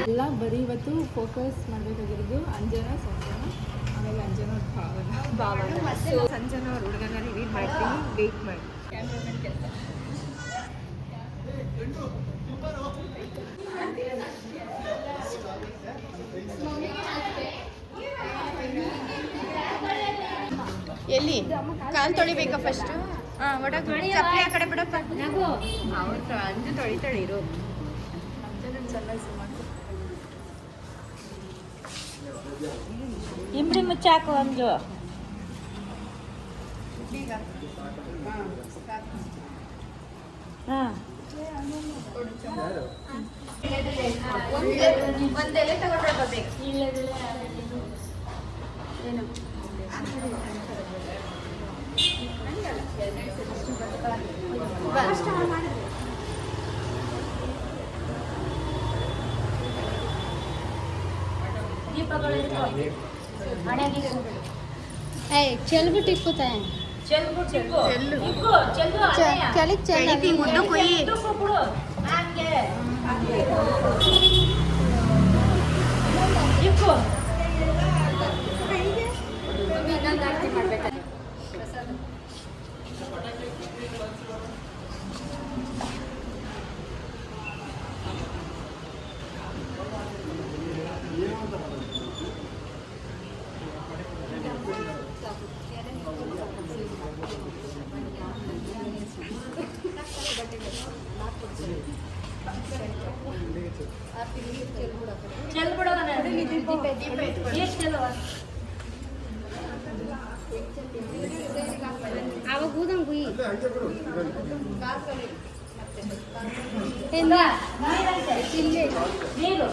ಎಲ್ಲ ಬರೀ ಇವತ್ತು ಫೋಕಸ್ ಮಾಡಬೇಕಾಗಿರೋದು ಅಂಜನಾ ಸಂಜನಾ ಆಮೇಲೆ ಅಂಜನಾ ಭಾವನಾ ಸಂಜನಾ ಅವ್ರ ಹುಡುಗನ ರಿವೀಲ್ ಮಾಡ್ತೀನಿ ವೆಯ್ಟ್ ಮಾಡಿ ಕ್ಯಾಮ್ರಾಮನ್ ಕೆಲಸ ಎಲ್ಲಿ ಕಾಲು ತೊಳಿಬೇಕಾ ಫಸ್ಟು ಒಡಗು ಚಪ್ಪಲಿ ಆ ಕಡೆ ಬಿಡಪ್ಪ ಅವ್ರು ಅಂಜು ತೊಳಿತಾಳೆ ಇರು ಇಂಬ್ರಿ ಮುಚ್ಚಾಕು ಅಂಜು ಒಂದೆಲೆ ತಗೊಂಡ್ರೆ ಬರ್ಬೇಕು ಏನು चल टिकता है चल मुद्दो कोई चल पड़ो ना ये चलो आव गूदम गुई ಎಂದ ನೀರು ನೀರು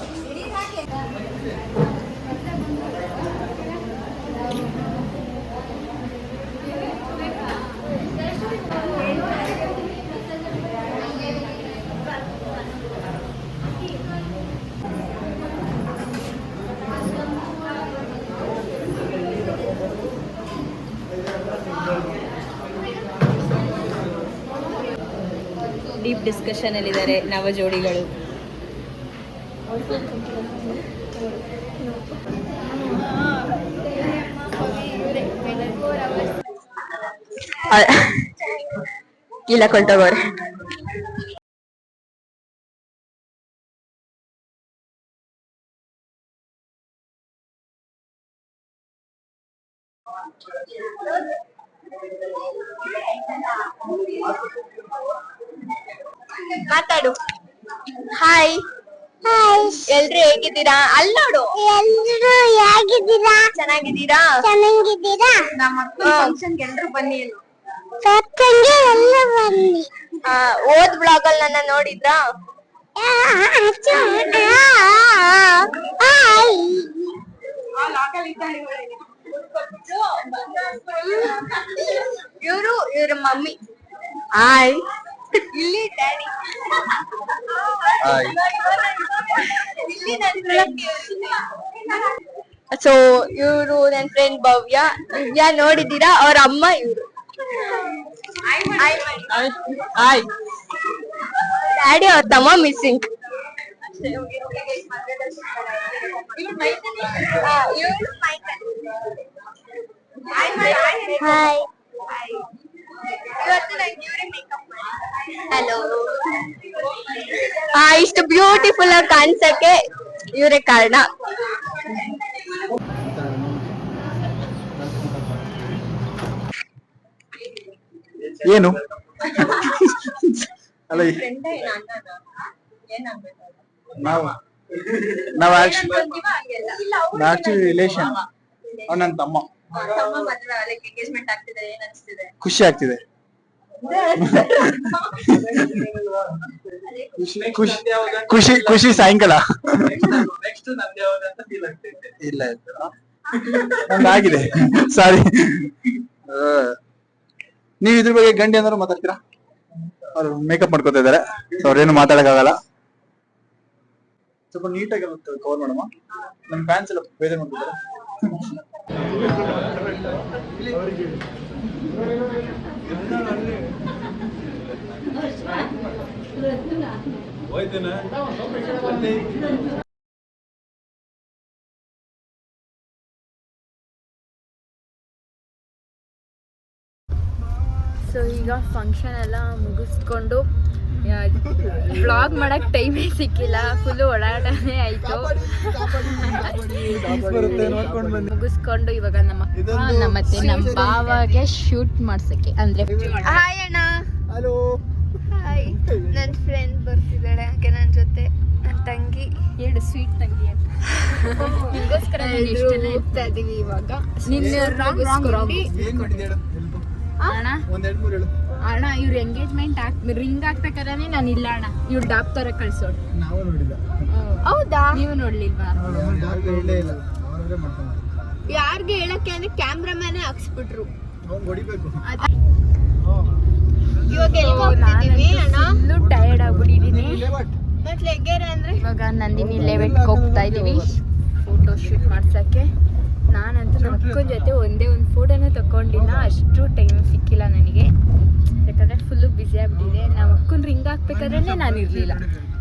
ಡೀಪ್ ಡಿಸ್ಕಷನ್ ಅಲ್ಲಿದ್ದಾರೆ ನವ ಜೋಡಿಗಳು. ಇಲ್ಲ ಕೊಂಡೋಗೋರೆ ಮಾತಾಡು. ಹಾಯ್ ಹಾಯ್ ಎಲ್ರು ಹೇಗಿದ್ದೀರಾ? ಅಲ್ಲಿ ನೋಡು. ಎಲ್ರು ಹೇಗಿದ್ದೀರಾ? ಚೆನ್ನಾಗಿದ್ದೀರಾ? ಚೆನ್ನಾಗಿದ್ದೀರಾ? ನಮ್ಮ ಫಂಕ್ಷನ್ಗೆ ಎಲ್ರು ಬನ್ನಿ. ಫಂಕ್ಷನ್ಗೆ ಎಲ್ಲ ಬನ್ನಿ. ಓದ್ ಬ್ಲಾಗ್ ಅಲ್ಲಿ ನನ್ನ ನೋಡಿದ್ರಾ? ಇವ್ರ ಮಮ್ಮಿ. ಹಾಯ್. ಇಲ್ಲಿ ಡ್ಯಾಡಿ. ಇಲ್ಲಿ ಸೊ ಇವರು ನನ್ನ ಫ್ರೆಂಡ್ ಭವ್ಯ. ದಿವ್ಯಾ ನೋಡಿದ್ದೀರಾ? ಅವ್ರ ಅಮ್ಮ ಇವ್ರು. ಹಾಯ್. ಡ್ಯಾಡಿ ಅವ್ರ ತಮ್ಮ ಮಿಸ್ಸಿಂಗ್. ಹಾಯ್. ಹಲೋ. ಇಷ್ಟು ಬ್ಯೂಟಿಫುಲ್ ಆಗಿ ಕಾಣಿಸಕ್ಕೆ ಇವರೇ ಕಾರಣ. ಏನು ಅಲ್ಲ ನಾವು ಆಕ್ಚುಲಿ ರಿಲೇಷನ್. ಅವ್ನು ನನ್ನ ತಮ್ಮ. ಖುಷಿ ಆಗ್ತಿದೆ. ಖುಷಿ ಖುಷಿ ಸಾಯಂಕಾಲ ಇಲ್ಲ ನಂದಾಗಿದೆ. ಸಾರಿ. ನೀವ್ ಇದ್ರ ಬಗ್ಗೆ ಗಂಡಿ ಏನಾದ್ರು ಮಾತಾಡ್ತೀರಾ? ಅವ್ರು ಮೇಕಪ್ ಮಾಡ್ಕೊತಾ ಇದಾರೆ, ಅವ್ರೇನು ಮಾತಾಡಕ್ಕಾಗಲ್ಲ. ಸ್ವಲ್ಪ ನೀಟಾಗಿ ಕವರ್ ಮಾಡಮ್ಮ. ನಮ್ಮ ಫ್ಯಾನ್ಸ್ ಎಲ್ಲ ಬೇರೆ ಮಾಡ್ತಿದ್ದಾರೆ. ಸೊ ಈಗ ಫಂಕ್ಷನ್ ಎಲ್ಲ ಮುಗಿಸ್ಕೊಂಡು ವ್ಲಾಗ್ ಮಾಡಕ್ ಟೈಮೇ ಸಿಕ್ಕಿಲ್ಲ, ಫುಲ್ಲು ಓಡಾಟನೇ ಆಯ್ತು. ಮುಗಿಸ್ಕೊಂಡು ಇವಾಗ ನಮ್ಮತ್ತೆ ನಮ್ಮ ಬಾವಾಗೆ ಶೂಟ್ ಮಾಡ್ಸಕ್ಕೆ ಅಂದ್ರೆ ಹಾಯ್ ಅಣ್ಣ. Hello hi. ನನ್ನ ಫ್ರೆಂಡ್ ಬರ್ತಿದ್ದಾಳೆ, ಹಾಗೆ ನನ್ನ ಜೊತೆ ನನ್ನ ತಂಗಿ, ಎರಡು ಸ್ವೀಟ್ ತಂಗಿ ಅಂತ ನಿಗೋಸ್ಕರ ಹೋಗ್ತಾ ಇದೀವಿ ಇವಾಗ. ಅಣ್ಣ ಇವ್ರ ಎಂಗೇಜ್ಮೆಂಟ್ ರಿಂಗ್ ಹಾಕ್ಬೇಕಾದ್ರೆ ನಾನು ಇಲ್ಲ ಅಣ್ಣ, ಇವ್ರು ಡಾಬ್ ತರ ಕಳ್ಸೋಳು. ಹೌದಾ? ನೀವು ನೋಡ್ಲಿಲ್ವಾ? ಯಾರಿಗೆ ಹೇಳಕ್ಕೆ ಅಂದ್ರೆ ಕ್ಯಾಮ್ರಾಮ್ಯಾನೇ ಹಾಕ್ಸ್ಬಿಟ್ರು. Full tired ಆಗ್ಬಿಟ್ಟಿದೀನಿ. ಅಂದ್ರೆ ಇವಾಗ ನಂದಿನಿ ಲೇಔಟ್ಗೆ ಹೋಗ್ತಾ ಇದೀವಿ ಫೋಟೋ ಶೂಟ್ ಮಾಡ್ಸಕ್ಕೆ. ನಾನಂತೂ ನಮ್ಮ ಅಕ್ಕನ ಜೊತೆ ಒಂದೇ ಒಂದು ಫೋಟೋನೇ ತಗೊಂಡಿಲ್ಲ, ಅಷ್ಟು ಟೈಮ್ ಸಿಕ್ಕಿಲ್ಲ ನನಗೆ, ಯಾಕಂದರೆ ಫುಲ್ಲು ಬ್ಯುಸಿ ಆಗಿಬಿಟ್ಟಿದೆ. ನಮ್ಮ ಅಕ್ಕನ ರಿಂಗ್ ಹಾಕ್ಬೇಕಾದ್ರೆ ನಾನು ಇರಲಿಲ್ಲ.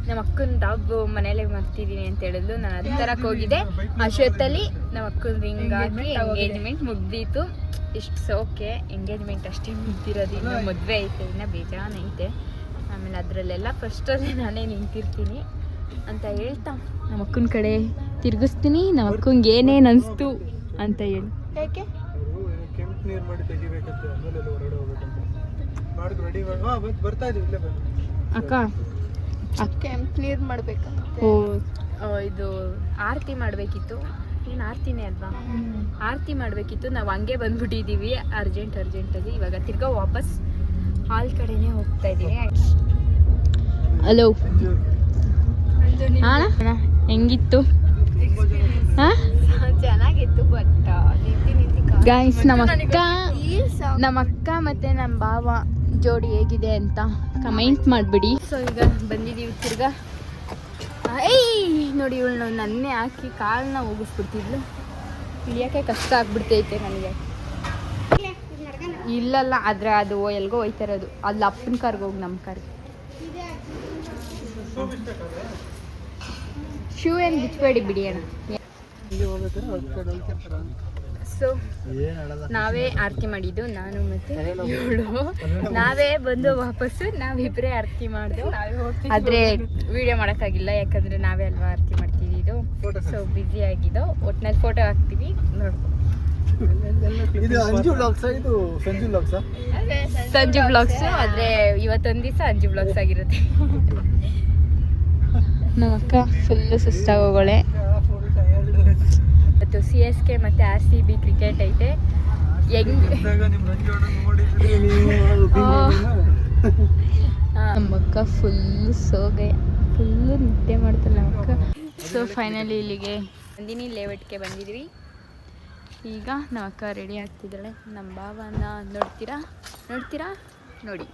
ನಮ್ಮ ಅಕ್ಕನ ಡಾಬ್ ಮನೇಲೆ ಮಾಡ್ತಿದ್ದೀನಿ ಅಂತ ಹೇಳಿದ್ಲು, ನಾನು ಅದು ತರಕ್ಕೆ ಹೋಗಿದ್ದೆ. ಅಷ್ಟೊತ್ತಲ್ಲಿ ನಮ್ಮ ಅಕ್ಕನ ರಿಂಗ್ ಹಾಕಿ ಎಂಗೇಜ್ಮೆಂಟ್ ಮುಗ್ದಿತ್ತು. ಇಷ್ಟು ಸೋಕೆ ಎಂಗೇಜ್ಮೆಂಟ್ ಅಷ್ಟೇ ಮುಗ್ದಿರೋದು, ಇನ್ನೂ ಮದುವೆ ಐತೆ, ಇನ್ನೂ ಬೇಜಾನೈತೆ. ಆಮೇಲೆ ಅದರಲ್ಲೆಲ್ಲ ಫಸ್ಟಲ್ಲೇ ನಾನೇ ನಿಂತಿರ್ತೀನಿ ಅಂತ ಹೇಳ್ತಾ ನಮ್ಮ ಅಕ್ಕನ ಕಡೆ ತಿರುಗಿಸ್ತೀನಿ. ನಮ್ಮ ಅಕ್ಕಂಗೆ ಏನೇನು ಅನಿಸ್ತು ಅಂತ ಹೇಳಿ. ಯಾಕೆ ಕೆಂಪು ನೀರು ಮಾಡಿ ತೆಗಿಬೇಕಂತೆ, ಆಮೇಲೆ ಹೊರಗಡೆ ಹೋಗ್ಬೇಕಂತ ರೆಡಿ ಬರ್ತಾ ಇದೀವಿ ಅಕ್ಕ. ಕೆಂಪು ನೀರು ಮಾಡ್ಬೇಕಾ? ಇದು ಆರತಿ ಮಾಡಬೇಕಿತ್ತು. ಏನು ಆರತಿನೇ ಅಲ್ವಾ? ಆರತಿ ಮಾಡಬೇಕಿತ್ತು. ನಾವು ಹಂಗೆ ಬಂದ್ಬಿಟ್ಟಿದ್ದೀವಿ ಅರ್ಜೆಂಟಲ್ಲಿ. ಇವಾಗ ತಿರ್ಗಾ ವಾಪಸ್ ಹಾಲ್ ಕಡೆನೇ ಹೋಗ್ತಾ ಇದ್ದೀವಿ. ಹಲೋ ಅಣ್ಣ, ಹೆಂಗಿತ್ತು? ಚೆನ್ನಾಗಿತ್ತು. ಬಟ್ ಗೈಸ್, ನಮ್ಮ ಅಕ್ಕ ಮತ್ತೆ ನಮ್ಮ ಭಾವ ಜೋಡಿ ಹೇಗಿದೆ ಅಂತ ಕಮೆಂಟ್ ಮಾಡಿಬಿಡಿ. ಸೊ ಈಗ ಬಂದಿದ್ದೀವಿ ತಿರ್ಗಾ. ನೋಡಿ, ಇವಳು ನನ್ನೇ ಹಾಕಿ ಕಾಲನ್ನ ಹೋಗಿಸ್ಬಿಡ್ತಿದ್ಲು. ಇಳಿಯೋಕ್ಕೆ ಕಷ್ಟ ಆಗ್ಬಿಡ್ತೈತೆ ನನಗೆ. ಇಲ್ಲಲ್ಲ, ಆದರೆ ಅದು ಎಲ್ಗೋ ಹೋಯ್ತಾ ಇರೋದು. ಅಲ್ಲಿ ಅಪ್ಪನ ಕಾರ್ಗೆ ಹೋಗಿ ನಮ್ಮ ಕಾರ್ಗೆ. ಶೂ ಏನು ಬಿಚ್ಚಬೇಡಿ ಬಿಡಿ ಅಣ್ಣ. ಸೊ ನಾವೇ ಆರತಿ ಮಾಡಿದ್ದು, ನಾನು ಮತ್ತೆ ಇವಳು ನಾವೇ ಬಂದು ವಾಪಸ್ಸು ನಾವಿಬ್ಬರೇ ಆರತಿ ಮಾಡಿದ್ದು. ಆದರೆ ವಿಡಿಯೋ ಮಾಡೋಕ್ಕಾಗಿಲ್ಲ, ಯಾಕಂದರೆ ನಾವೇ ಅಲ್ವಾ ಆರತಿ ಮಾಡ್ತಿದ್ದು. ಸೊ ಬ್ಯುಸಿ ಆಗಿದ್ದು. ಒಟ್ಟಿನಲ್ಲಿ ಫೋಟೋ ಹಾಕ್ತೀವಿ, ನೋಡ್ಕೊ. ಸಂಜು ಬ್ಲಾಗ್ಸ್. ಆದರೆ ಇವತ್ತೊಂದು ದಿವಸ ಅಂಜು ಬ್ಲಾಗ್ಸ್ ಆಗಿರುತ್ತೆ. ನಮ್ಮ ಅಕ್ಕ ಫುಲ್ಲು ಸುಸ್ತಾಗಿ ಹೋಗೋಳೆ. ಇವತ್ತು CSK ಮತ್ತು RCB ಕ್ರಿಕೆಟ್ ಐತೆ. ನಮ್ಮ ಅಕ್ಕ ಫುಲ್ಲು ಸೋಗೆ, ಫುಲ್ಲು ನಿದ್ದೆ ಮಾಡ್ತಾಳೆ ನಮ್ಮ ಅಕ್ಕ. ಸೊ ಫೈನಲಿ ಇಲ್ಲಿಗೆ ನಂದಿನಿ ಲೇಔಟ್ಗೆ ಬಂದಿದ್ವಿ. ಈಗ ನಮ್ಮ ಅಕ್ಕ ರೆಡಿ ಆಗ್ತಿದ್ದಾಳೆ. ನಮ್ಮ ಭಾವನ ನೋಡ್ತೀರಾ ನೋಡಿ.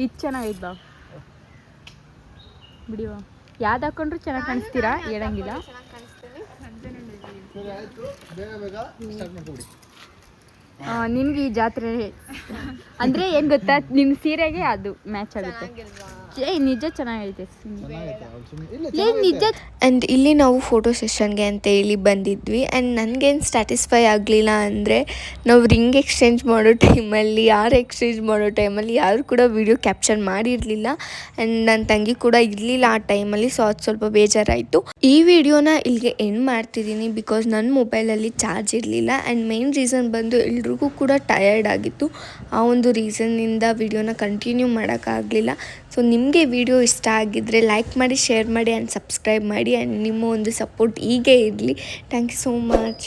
ಇದು ಚೆನ್ನಾಗೈತ ಬಿಡಿವಾ? ಯಾವ್ದು ಹಾಕೊಂಡ್ರು ಚೆನ್ನಾಗಿ ಕಾಣಿಸ್ತೀರಾ, ಹೇಳಂಗಿಲ್ಲ. ನಿಮ್ಗೆ ಈ ಜಾತ್ರೆ ಅಂದರೆ ಏನು ಗೊತ್ತಾ, ನಿಮ್ಮ ಸೀರೆಗೆ ಅದು ಮ್ಯಾಚ್ ಆಗುತ್ತೆ. ನಿಜ ಚೆನ್ನಾಗೈತೆ ನಿಜ. ಆ್ಯಂಡ್ ಇಲ್ಲಿ ನಾವು ಫೋಟೋ ಸೆಷನ್ಗೆ ಅಂತ ಹೇಳಿ ಬಂದಿದ್ವಿ. ಆ್ಯಂಡ್ ನನಗೇನು ಸ್ಯಾಟಿಸ್ಫೈ ಆಗಲಿಲ್ಲ ಅಂದರೆ, ನಾವು ರಿಂಗ್ ಎಕ್ಸ್ಚೇಂಜ್ ಮಾಡೋ ಟೈಮಲ್ಲಿ ಯಾರು ಕೂಡ ವಿಡಿಯೋ ಕ್ಯಾಪ್ಚರ್ ಮಾಡಿರಲಿಲ್ಲ. ಆ್ಯಂಡ್ ನನ್ನ ತಂಗಿ ಕೂಡ ಇರಲಿಲ್ಲ ಆ ಟೈಮಲ್ಲಿ. ಸೊ ಅದು ಸ್ವಲ್ಪ ಬೇಜಾರಾಯಿತು. ಈ ವಿಡಿಯೋನ ಇಲ್ಲಿಗೆ ಎಂಡ್ ಮಾಡ್ತಿದ್ದೀನಿ, ಬಿಕಾಸ್ ನನ್ನ ಮೊಬೈಲಲ್ಲಿ ಚಾರ್ಜ್ ಇರಲಿಲ್ಲ. ಆ್ಯಂಡ್ ಮೇನ್ ರೀಸನ್ ಬಂದು ಎಲ್ರಿಗೂ ಕೂಡ ಟಯರ್ಡ್ ಆಗಿತ್ತು. ಆ ಒಂದು ರೀಸನ್ನಿಂದ ವಿಡಿಯೋನ ಕಂಟಿನ್ಯೂ ಮಾಡೋಕ್ಕಾಗಲಿಲ್ಲ. ಸೊ ನಿಮಗೆ ವಿಡಿಯೋ ಇಷ್ಟ ಆಗಿದ್ದರೆ ಲೈಕ್ ಮಾಡಿ, ಶೇರ್ ಮಾಡಿ ಆ್ಯಂಡ್ ಸಬ್ಸ್ಕ್ರೈಬ್ ಮಾಡಿ. ಆ್ಯಂಡ್ ನಿಮ್ಮ ಒಂದು ಸಪೋರ್ಟ್ ಹೀಗೆ ಇರಲಿ. Thank you so much.